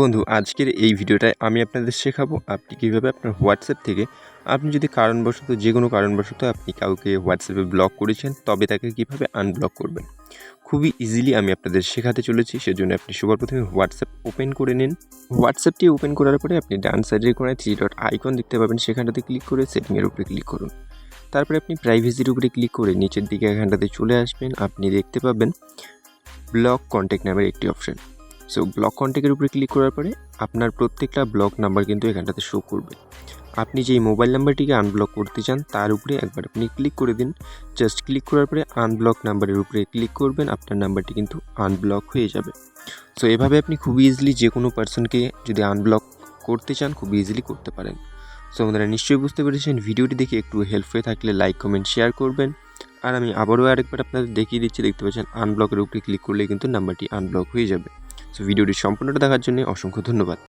বন্ধু আজকের এই ভিডিওটায় আমি আপনাদের শেখাবো আপনি কীভাবে আপনার হোয়াটসঅ্যাপ থেকে আপনি যদি কারণবশত যে কোনো কারণবশত আপনি কাউকে হোয়াটসঅ্যাপে ব্লক করেছেন তবে তাকে কীভাবে আনব্লক করবেন। খুবই ইজিলি আমি আপনাদের শেখাতে চলেছি। সেজন্য আপনি সবার প্রথমে হোয়াটসঅ্যাপ ওপেন করে নিন। হোয়াটসঅ্যাপটি ওপেন করার পরে আপনি ডান সাইডের কোণায় 3 ডট আইকন দেখতে পাবেন, সেখানটাতে ক্লিক করে সেটিংয়ের উপরে ক্লিক করুন। তারপরে আপনি প্রাইভেসির উপরে ক্লিক করে নিচের দিকে এখানটাতে চলে আসবেন। আপনি দেখতে পাবেন ব্লক কন্ট্যাক্ট নামের একটি অপশান। সো ব্লক কন্ট্যাক্টের উপরে ক্লিক করার পরে আপনার প্রত্যেকটা ব্লক নাম্বার কিন্তু এখানটাতে শো করবে। আপনি যেই মোবাইল নাম্বারটিকে আনব্লক করতে চান তার উপরে একবার আপনি ক্লিক করে দিন। জাস্ট ক্লিক করার পরে আনব্লক নাম্বারের উপরে ক্লিক করবেন, আপনার নাম্বারটি কিন্তু আনব্লক হয়ে যাবে। সো এভাবে আপনি খুবই ইজিলি যে কোনো পার্সনকে যদি আনব্লক করতে চান খুবই ইজিলি করতে পারেন। সো আপনারা নিশ্চয়ই বুঝতে পেরেছেন। ভিডিওটি দেখে একটু হেল্প হয়ে থাকলে লাইক কমেন্ট শেয়ার করবেন। আর আমি আবারও আরেকবার আপনাদের দেখিয়ে দিচ্ছি, দেখতে পাচ্ছেন আনব্লকের উপরে ক্লিক করলে কিন্তু নাম্বারটি আনব্লক হয়ে যাবে। সো ভিডিওটি সম্পূর্ণটা দেখার জন্য অসংখ্য ধন্যবাদ।